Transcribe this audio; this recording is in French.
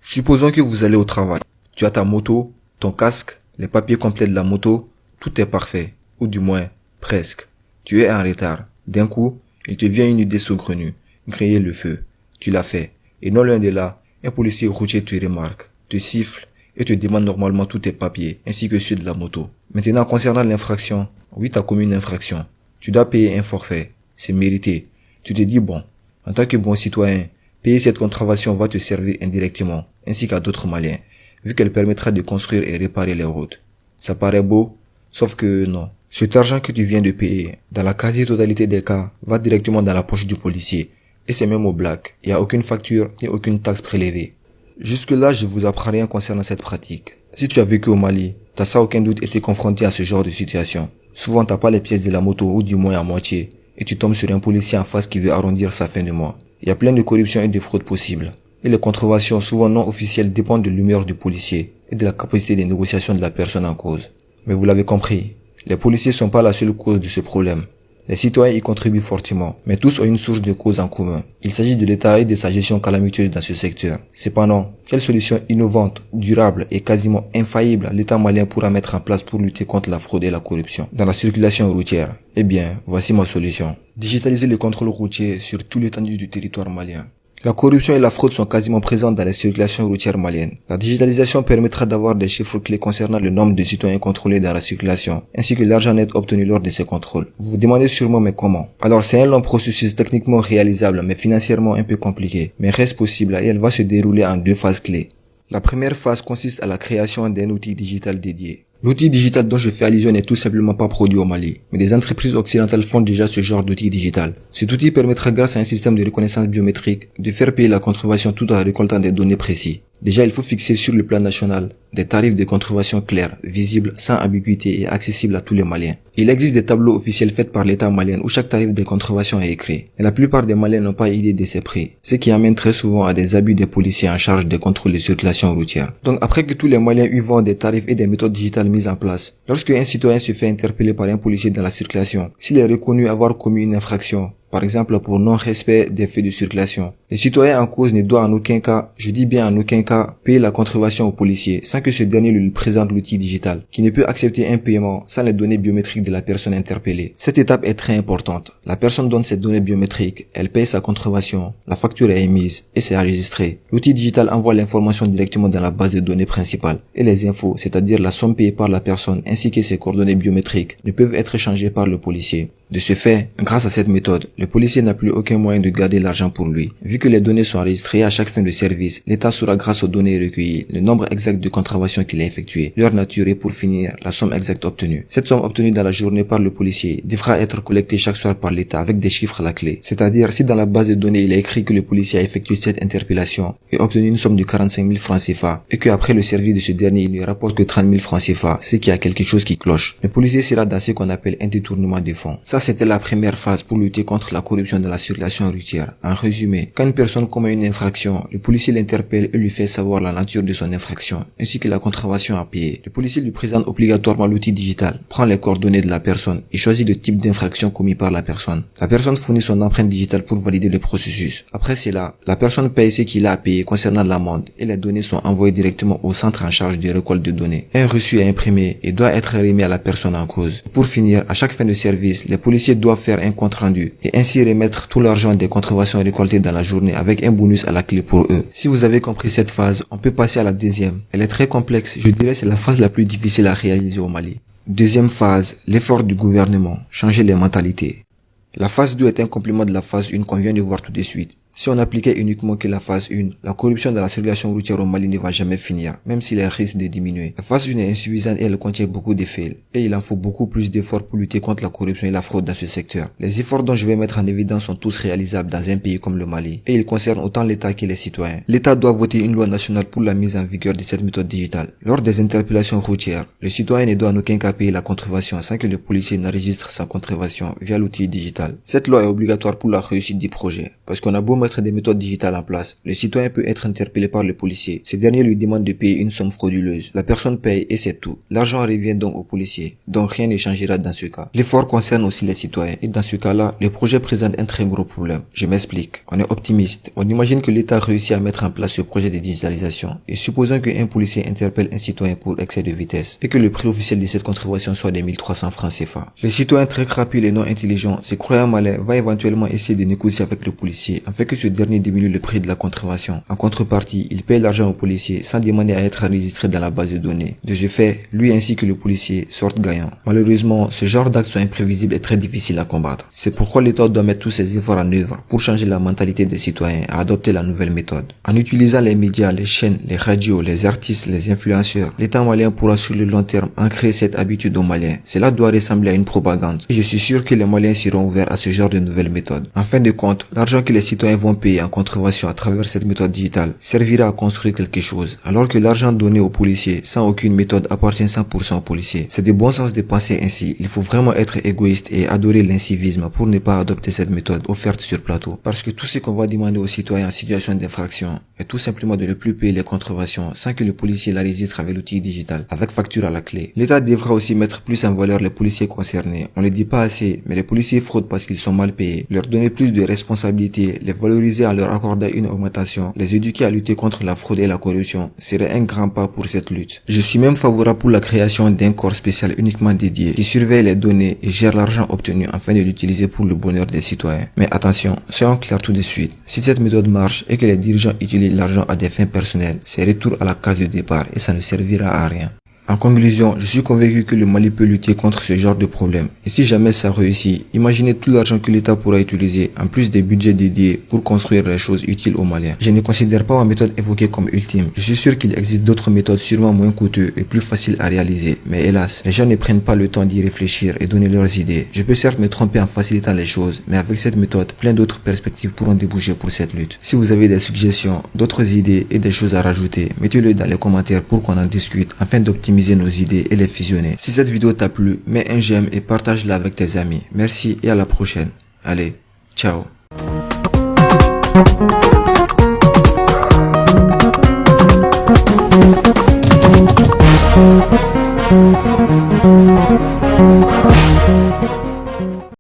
Supposons que vous allez au travail. Tu as ta moto, ton casque, les papiers complets de la moto, tout est parfait. Ou du moins, presque. Tu es en retard. D'un coup, il te vient une idée saugrenue. Griller le feu. Tu l'as fait. Et non loin de là, un policier routier te remarque, te siffle et te demande normalement tous tes papiers, ainsi que ceux de la moto. Maintenant, concernant l'infraction, oui, tu as commis une infraction. Tu dois payer un forfait. C'est mérité. Tu te dis, bon, en tant que bon citoyen, payer cette contravention va te servir indirectement, ainsi qu'à d'autres Maliens, vu qu'elle permettra de construire et réparer les routes. Ça paraît beau, sauf que non. Cet argent que tu viens de payer, dans la quasi-totalité des cas, va directement dans la poche du policier. Et c'est même au black. Il n'y a aucune facture ni aucune taxe prélevée. Jusque-là, je vous apprends rien concernant cette pratique. Si tu as vécu au Mali, t'as sans aucun doute été confronté à ce genre de situation. Souvent, t'as pas les pièces de la moto, ou du moins à moitié, et tu tombes sur un policier en face qui veut arrondir sa fin de mois. Il y a plein de corruption et de fraudes possibles. Et les contraventions, souvent non officielles, dépendent de l'humeur du policier et de la capacité de négociation de la personne en cause. Mais vous l'avez compris, les policiers sont pas la seule cause de ce problème. Les citoyens y contribuent fortement, mais tous ont une source de cause en commun. Il s'agit de l'État et de sa gestion calamiteuse dans ce secteur. Cependant, quelle solution innovante, durable et quasiment infaillible l'État malien pourra mettre en place pour lutter contre la fraude et la corruption dans la circulation routière? Eh bien, voici ma solution. Digitaliser le contrôle routier sur tout l'étendue du territoire malien. La corruption et la fraude sont quasiment présentes dans les circulations routières maliennes. La digitalisation permettra d'avoir des chiffres clés concernant le nombre de citoyens contrôlés dans la circulation, ainsi que l'argent net obtenu lors de ces contrôles. Vous vous demandez sûrement mais comment? Alors c'est un long processus techniquement réalisable mais financièrement un peu compliqué, mais reste possible et elle va se dérouler en deux phases clés. La première phase consiste à la création d'un outil digital dédié. L'outil digital dont je fais allusion n'est tout simplement pas produit au Mali, mais des entreprises occidentales font déjà ce genre d'outil digital. Cet outil permettra grâce à un système de reconnaissance biométrique de faire payer la contravention tout en récoltant des données précises. Déjà, il faut fixer sur le plan national des tarifs de contravention clairs, visibles, sans ambiguïté et accessibles à tous les Maliens. Il existe des tableaux officiels faits par l'État malien où chaque tarif de contravention est écrit. Et la plupart des Maliens n'ont pas idée de ces prix, ce qui amène très souvent à des abus des policiers en charge des contrôles de circulation routière. Donc après que tous les Maliens y voient des tarifs et des méthodes digitales mises en place, lorsque un citoyen se fait interpeller par un policier dans la circulation, s'il est reconnu avoir commis une infraction, par exemple pour non-respect des feux de circulation, le citoyen en cause ne doit en aucun cas, je dis bien en aucun cas, payer la contravention au policier sans que ce dernier lui présente l'outil digital, qui ne peut accepter un paiement sans les données biométriques de la personne interpellée. Cette étape est très importante. La personne donne ses données biométriques, elle paye sa contravention, la facture est émise et c'est enregistré. L'outil digital envoie l'information directement dans la base de données principale et les infos, c'est-à-dire la somme payée par la personne ainsi que ses coordonnées biométriques, ne peuvent être échangées par le policier. De ce fait, grâce à cette méthode, le policier n'a plus aucun moyen de garder l'argent pour lui. Vu que les données sont enregistrées à chaque fin de service, l'État saura grâce aux données recueillies le nombre exact de contraventions qu'il a effectuées, leur nature et pour finir, la somme exacte obtenue. Cette somme obtenue dans la journée par le policier devra être collectée chaque soir par l'État avec des chiffres à la clé. C'est-à-dire, si dans la base de données il est écrit que le policier a effectué cette interpellation et obtenu une somme de 45 000 francs CFA et qu'après le service de ce dernier il ne rapporte que 30 000 francs CFA, c'est qu'il y a quelque chose qui cloche. Le policier sera dans ce qu'on appelle un détournement de fonds. Ça, c'était la première phase pour lutter contre la corruption dans la circulation routière. En résumé, quand une personne commet une infraction, le policier l'interpelle et lui fait savoir la nature de son infraction, ainsi que la contravention à payer. Le policier lui présente obligatoirement l'outil digital, prend les coordonnées de la personne et choisit le type d'infraction commis par la personne. La personne fournit son empreinte digitale pour valider le processus. Après cela, la personne paye ce qu'il a à payer concernant l'amende et les données sont envoyées directement au centre en charge de récolte de données. Un reçu est imprimé et doit être remis à la personne en cause. Pour finir, à chaque fin de service, les policiers doivent faire un compte rendu et ainsi remettre tout l'argent des contraventions récoltées dans la journée avec un bonus à la clé pour eux. Si vous avez compris cette phase, on peut passer à la deuxième. Elle est très complexe, je dirais c'est la phase la plus difficile à réaliser au Mali. Deuxième phase, l'effort du gouvernement, changer les mentalités. La phase 2 est un complément de la phase 1 qu'on vient de voir tout de suite. Si on appliquait uniquement que la phase 1, la corruption dans la circulation routière au Mali ne va jamais finir, même s'il est risque de diminuer. La phase 1 est insuffisante et elle contient beaucoup d'effets. Et il en faut beaucoup plus d'efforts pour lutter contre la corruption et la fraude dans ce secteur. Les efforts dont je vais mettre en évidence sont tous réalisables dans un pays comme le Mali. Et ils concernent autant l'État que les citoyens. L'État doit voter une loi nationale pour la mise en vigueur de cette méthode digitale. Lors des interpellations routières, le citoyen ne doit en aucun cas payer la contravention sans que le policier n'enregistre sa contravention via l'outil digital. Cette loi est obligatoire pour la réussite du projet. Parce qu'on a beau mettre des méthodes digitales en place. Le citoyen peut être interpellé par le policier. Ces derniers lui demandent de payer une somme frauduleuse. La personne paye et c'est tout. L'argent revient donc au policier. Donc rien ne changera dans ce cas. L'effort concerne aussi les citoyens. Et dans ce cas-là, le projet présente un très gros problème. Je m'explique. On est optimiste. On imagine que l'État réussit à mettre en place ce projet de digitalisation. Et supposons qu'un policier interpelle un citoyen pour excès de vitesse et que le prix officiel de cette contravention soit des 1300 francs CFA. Le citoyen très rapide et non intelligent, se croyant malin, va éventuellement essayer de négocier avec le policier afin que ce dernier diminue le prix de la contravention. En contrepartie, il paye l'argent au policier sans demander à être enregistré dans la base de données. De ce fait, lui ainsi que le policier sortent gagnants. Malheureusement, ce genre d'actes sont imprévisibles et très difficiles à combattre. C'est pourquoi l'État doit mettre tous ses efforts en œuvre pour changer la mentalité des citoyens à adopter la nouvelle méthode. En utilisant les médias, les chaînes, les radios, les artistes, les influenceurs, l'État malien pourra sur le long terme ancrer cette habitude aux Maliens. Cela doit ressembler à une propagande. Et je suis sûr que les Maliens seront ouverts à ce genre de nouvelles méthodes. En fin de compte, l'argent que les citoyens vont payer en contravention à travers cette méthode digitale servira à construire quelque chose, alors que l'argent donné aux policiers sans aucune méthode appartient 100% aux policiers. C'est de bon sens de penser ainsi. Il faut vraiment être égoïste et adorer l'incivisme pour ne pas adopter cette méthode offerte sur plateau. Parce que tout ce qu'on va demander aux citoyens en situation d'infraction est tout simplement de ne plus payer les contraventions sans que le policier la registre avec l'outil digital, avec facture à la clé. L'État devra aussi mettre plus en valeur les policiers concernés. On ne le dit pas assez, mais les policiers fraudent parce qu'ils sont mal payés. Leur donner plus de responsabilités, les valoriser en leur accordant une augmentation, les éduquer à lutter contre la fraude et la corruption serait un grand pas pour cette lutte. Je suis même favorable pour la création d'un corps spécial uniquement dédié qui surveille les données et gère l'argent obtenu afin de l'utiliser pour le bonheur des citoyens. Mais attention, soyons clairs tout de suite. Si cette méthode marche et que les dirigeants utilisent l'argent à des fins personnelles, c'est retour à la case de départ et ça ne servira à rien. En conclusion, je suis convaincu que le Mali peut lutter contre ce genre de problème. Et si jamais ça réussit, imaginez tout l'argent que l'État pourra utiliser, en plus des budgets dédiés pour construire les choses utiles aux Maliens. Je ne considère pas ma méthode évoquée comme ultime. Je suis sûr qu'il existe d'autres méthodes sûrement moins coûteuses et plus faciles à réaliser. Mais hélas, les gens ne prennent pas le temps d'y réfléchir et donner leurs idées. Je peux certes me tromper en facilitant les choses, mais avec cette méthode, plein d'autres perspectives pourront déboucher pour cette lutte. Si vous avez des suggestions, d'autres idées et des choses à rajouter, mettez-le dans les commentaires pour qu'on en discute afin d'optimiser nos idées et les fusionner. Si cette vidéo t'a plu, mets un j'aime et partage-la avec tes amis. Merci et à la prochaine. Allez, ciao.